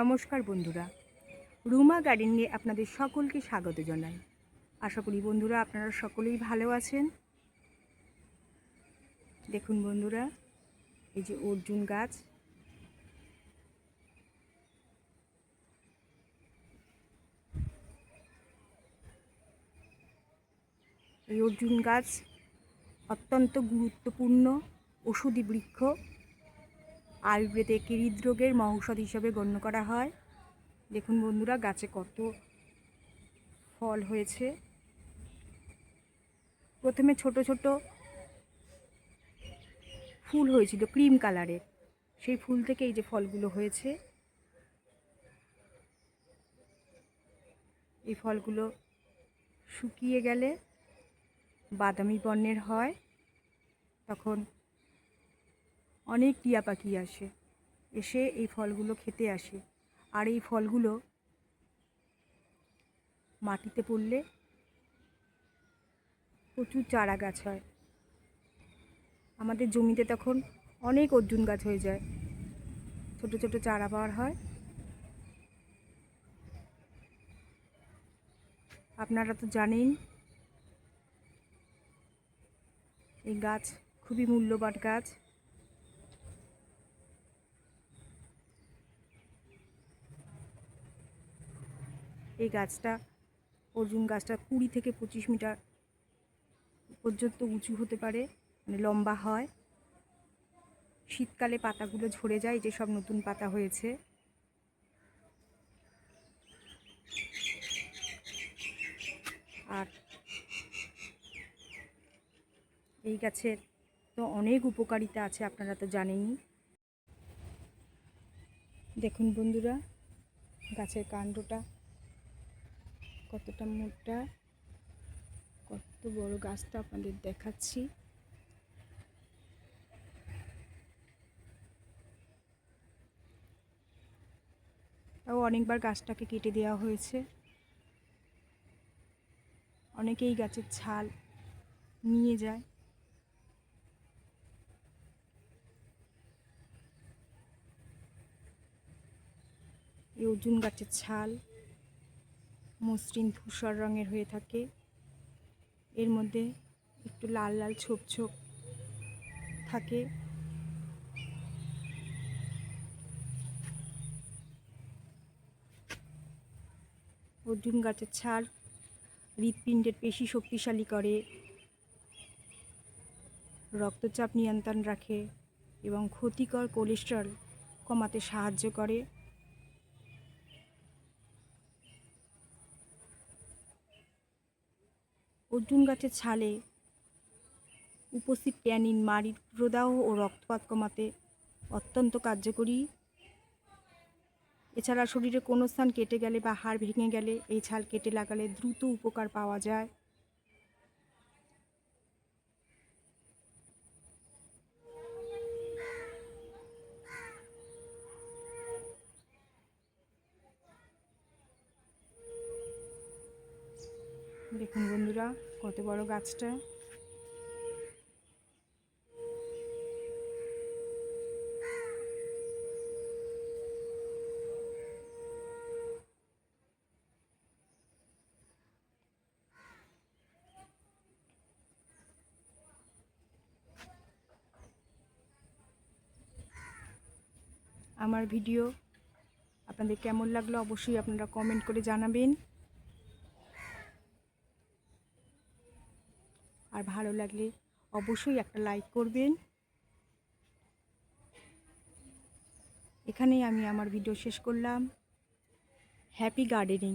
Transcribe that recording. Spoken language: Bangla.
নমস্কার বন্ধুরা, রুমা গার্ডেনে আপনাদের সকলকে স্বাগত জানাই। আশা করি বন্ধুরা আপনারা সকলেই ভালো আছেন। দেখুন বন্ধুরা, এই যে অর্জুন গাছ, এই অর্জুন গাছ অত্যন্ত গুরুত্বপূর্ণ ওষুধি বৃক্ষ। আয়ুর্বেদে হৃদরোগের মহৌষধ হিসাবে গণ্য করা হয়। দেখুন বন্ধুরা, গাছে কত ফল হয়েছে। প্রথমে ছোট ছোট ফুল হয়েছিল ক্রিম কালারের, সেই ফুল থেকে এই যে ফলগুলো হয়েছে। এই ফলগুলো শুকিয়ে গেলে বাদামি বর্ণের হয়, তখন অনেক টিয়া পাখি এসে এই ফলগুলো খেতে আসে। আর এই ফলগুলো মাটিতে পড়লে প্রচুর চারা গাছ হয়। আমাদের জমিতে তখন অনেক অর্জুন গাছ হয়ে যায়, ছোট ছোট চারা বার হয়। আপনারা তো জানেন এই গাছ খুবই মূল্যবান গাছ। এই গাছটা, অর্জুন গাছটা 20 থেকে 25 মিটার পর্যন্ত উঁচু হতে পারে, মানে লম্বা হয়। শীতকালে পাতাগুলো ঝরে যায়, যে সব নতুন পাতা হয়েছে। আর এই গাছের তো অনেক উপকারিতা আছে, আপনারা তো জানেনই। দেখুন বন্ধুরা, গাছের কাণ্ডটা কতটা মোটা, কত বড় গাছটা আপনাদের দেখাচ্ছি। তাও অনেকবার গাছটাকে কেটে দেওয়া হয়েছে। অনেকেই গাছের ছাল নিয়ে যায়। এই অর্জুন গাছের ছাল মসৃণ ধূসর রঙের হয়ে থাকে, এর মধ্যে একটু লাল লাল ছোপ ছোপ থাকে। অর্জুন গাছের ছাল হৃৎপিণ্ডের পেশি শক্তিশালী করে, রক্তচাপ নিয়ন্ত্রণ রাখে এবং ক্ষতিকর কোলেস্টেরল কমাতে সাহায্য করে। অর্জুন গাছের ছালে উপস্থিত ট্যানিন মাড়ির প্রদাহ ও রক্তপাত কমাতে অত্যন্ত কার্যকরী। এছাড়া শরীরে কোনো স্থান কেটে গেলে বা হাড় ভেঙে গেলে এই ছাল কেটে লাগালে দ্রুত উপকার পাওয়া যায়। দেখুন বন্ধুরা, কত বড় গাছটা। আমার ভিডিও আপনাদের কেমন লাগলো অবশ্যই আপনারা কমেন্ট করে জানাবেন। আর ভালো লাগলে অবশ্যই একটা লাইক করবেন। এখানেই আমি আমার ভিডিও শেষ করলাম। Happy gardening.